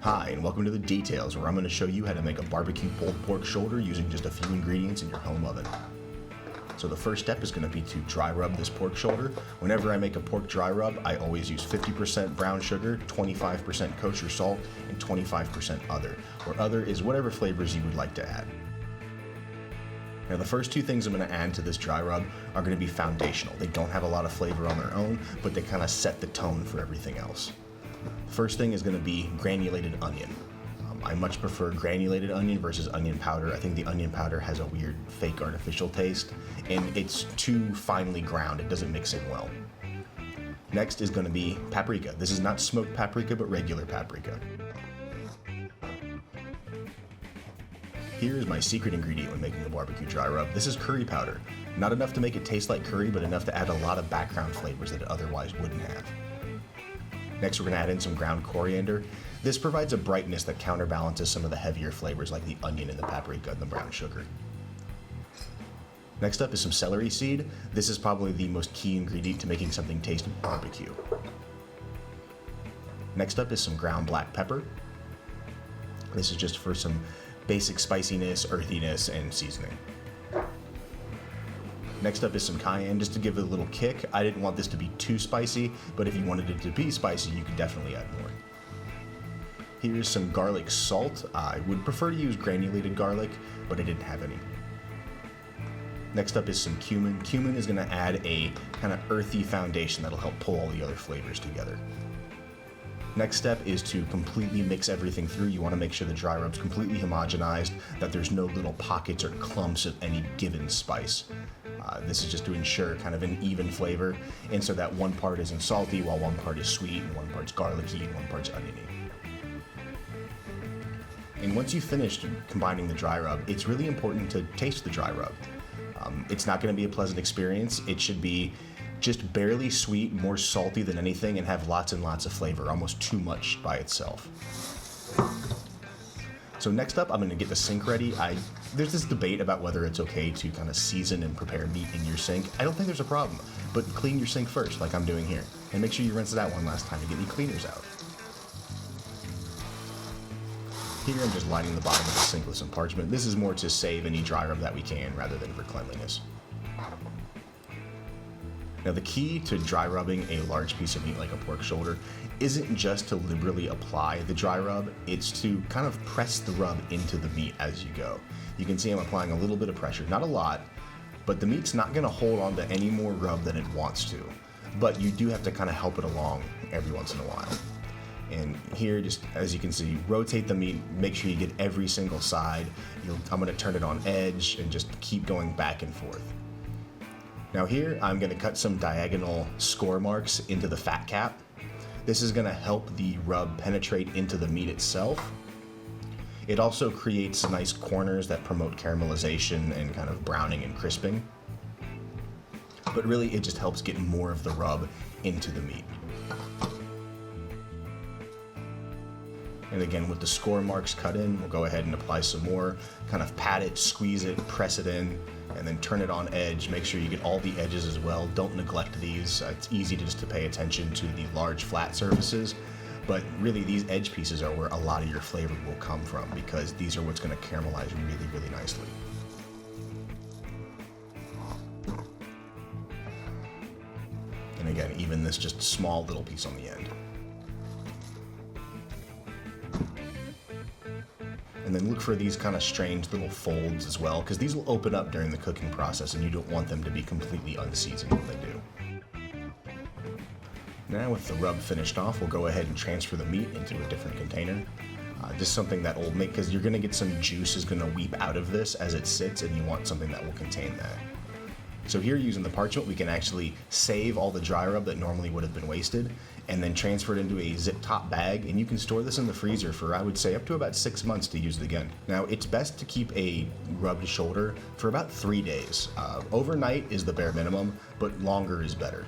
Hi, and welcome to The Details, where I'm going to show you how to make a barbecue pulled pork shoulder using just a few ingredients in your home oven. So the first step is going to be to dry rub this pork shoulder. Whenever I make a pork dry rub, I always use 50% brown sugar, 25% kosher salt, and 25% other, where other is whatever flavors you would like to add. Now the first two things I'm going to add to this dry rub are going to be foundational. They don't have a lot of flavor on their own, but they kind of set the tone for everything else. First thing is going to be granulated onion. I much prefer granulated onion versus onion powder. I think the onion powder has a weird fake artificial taste and it's too finely ground. It doesn't mix in well. Next is going to be paprika. This is not smoked paprika, but regular paprika. Here's my secret ingredient when making a barbecue dry rub. This is curry powder. Not enough to make it taste like curry, but enough to add a lot of background flavors that it otherwise wouldn't have. Next, we're going to add in some ground coriander. This provides a brightness that counterbalances some of the heavier flavors like the onion and the paprika and the brown sugar. Next up is some celery seed. This is probably the most key ingredient to making something taste barbecue. Next up is some ground black pepper. This is just for some basic spiciness, earthiness, and seasoning. Next up is some cayenne, just to give it a little kick. I didn't want this to be too spicy, but if you wanted it to be spicy, you could definitely add more. Here's some garlic salt. I would prefer to use granulated garlic, but I didn't have any. Next up is some cumin. Cumin is going to add a kind of earthy foundation that'll help pull all the other flavors together. Next step is to completely mix everything through. You want to make sure the dry rub's completely homogenized, that there's no little pockets or clumps of any given spice. This is just to ensure kind of an even flavor, and so that one part isn't salty while one part is sweet, and one part's garlicky, and one part's oniony. And once you've finished combining the dry rub, it's really important to taste the dry rub. It's not going to be a pleasant experience. It should be just barely sweet, more salty than anything, and have lots and lots of flavor, almost too much by itself. So next up, I'm going to get the sink ready. There's this debate about whether it's okay to kind of season and prepare meat in your sink. I don't think there's a problem, but clean your sink first, like I'm doing here, and make sure you rinse it out one last time to get any cleaners out. Here I'm just lining the bottom of the sink with some parchment. This is more to save any dry rub that we can rather than for cleanliness. Now the key to dry rubbing a large piece of meat like a pork shoulder isn't just to liberally apply the dry rub, it's to kind of press the rub into the meat as you go. You can see I'm applying a little bit of pressure, not a lot, but the meat's not going to hold on to any more rub than it wants to. But you do have to kind of help it along every once in a while. And here, just as you can see, rotate the meat, make sure you get every single side. I'm going to turn it on edge and just keep going back and forth. Now here, I'm going to cut some diagonal score marks into the fat cap. This is going to help the rub penetrate into the meat itself. It also creates nice corners that promote caramelization and kind of browning and crisping. But really, it just helps get more of the rub into the meat. And again, with the score marks cut in, we'll go ahead and apply some more, kind of pat it, squeeze it, press it in, and then turn it on edge. Make sure you get all the edges as well. Don't neglect these. It's easy to pay attention to the large flat surfaces, but really these edge pieces are where a lot of your flavor will come from, because these are what's going to caramelize really, really nicely. And again, even this just small little piece on the end. And then look for these kind of strange little folds as well, because these will open up during the cooking process and you don't want them to be completely unseasoned when they do. Now with the rub finished off, we'll go ahead and transfer the meat into a different container. Just something that will make, because you're going to get some juice is going to weep out of this as it sits, and you want something that will contain that. So here, using the parchment, we can actually save all the dry rub that normally would have been wasted, and then transfer it into a zip top bag, and you can store this in the freezer for, I would say, up to about 6 months to use it again. Now, it's best to keep a rubbed shoulder for about 3 days. Overnight is the bare minimum, but longer is better.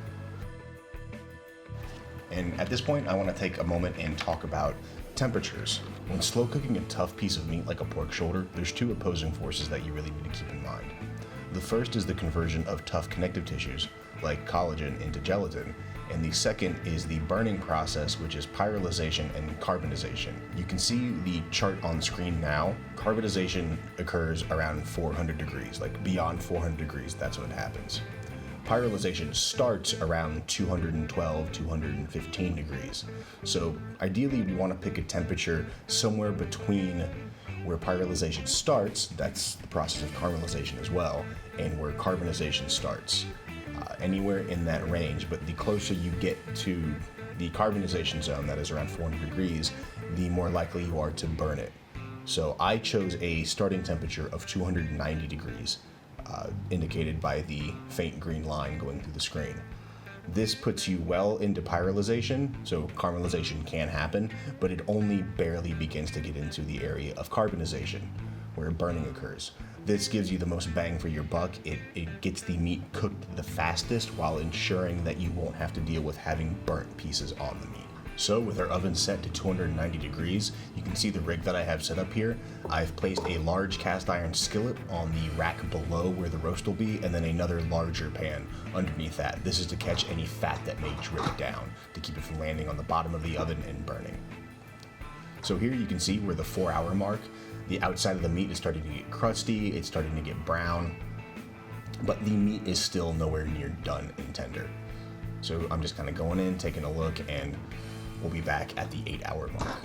And at this point, I want to take a moment and talk about temperatures. When slow cooking a tough piece of meat like a pork shoulder, there's two opposing forces that you really need to keep in mind. The first is the conversion of tough connective tissues, like collagen, into gelatin, and the second is the burning process, which is pyrolyzation and carbonization. You can see the chart on screen now. Carbonization occurs around 400 degrees, like beyond 400 degrees, that's when it happens. Pyrolyzation starts around 212, 215 degrees. So ideally we want to pick a temperature somewhere between where pyrolyzation starts, that's the process of caramelization as well, and where carbonization starts. Anywhere in that range, but the closer you get to the carbonization zone, that is around 400 degrees, the more likely you are to burn it. So I chose a starting temperature of 290 degrees, indicated by the faint green line going through the screen. This puts you well into pyrolyzation, so caramelization can happen, but it only barely begins to get into the area of carbonization, where burning occurs. This gives you the most bang for your buck. It gets the meat cooked the fastest while ensuring that you won't have to deal with having burnt pieces on the meat. So with our oven set to 290 degrees, you can see the rig that I have set up here. I've placed a large cast iron skillet on the rack below where the roast will be, and then another larger pan underneath that. This is to catch any fat that may drip down, to keep it from landing on the bottom of the oven and burning. So here you can see we're the 4-hour mark. The outside of the meat is starting to get crusty, it's starting to get brown, but the meat is still nowhere near done and tender. So I'm just kind of going in, taking a look, and we'll be back at the 8-hour mark.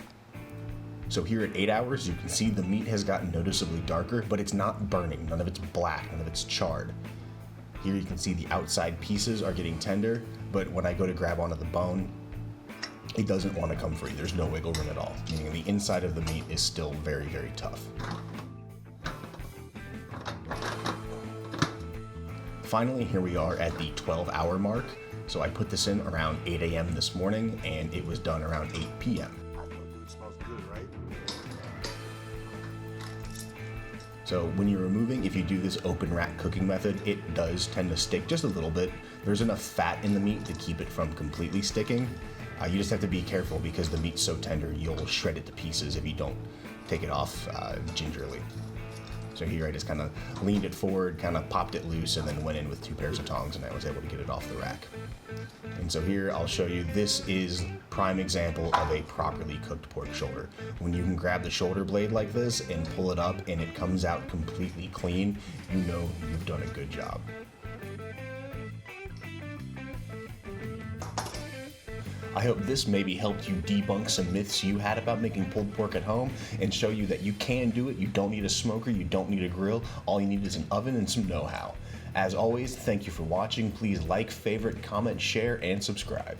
So here at 8 hours, you can see the meat has gotten noticeably darker, but it's not burning. None of it's black, none of it's charred. Here you can see the outside pieces are getting tender, but when I go to grab onto the bone, it doesn't want to come free. There's no wiggle room at all, meaning the inside of the meat is still very, very tough. Finally, here we are at the 12-hour mark. So I put this in around 8 a.m. this morning, and it was done around 8 p.m. It smells good, right? So when you're removing, if you do this open rack cooking method, it does tend to stick just a little bit. There's enough fat in the meat to keep it from completely sticking. You just have to be careful because the meat's so tender, you'll shred it to pieces if you don't take it off gingerly. So here I just kind of leaned it forward, kind of popped it loose, and then went in with 2 pairs of tongs, and I was able to get it off the rack. And so here I'll show you, this is prime example of a properly cooked pork shoulder. When you can grab the shoulder blade like this and pull it up and it comes out completely clean, you know you've done a good job. I hope this maybe helped you debunk some myths you had about making pulled pork at home and show you that you can do it. You don't need a smoker, you don't need a grill. All you need is an oven and some know-how. As always, thank you for watching. Please like, favorite, comment, share, and subscribe.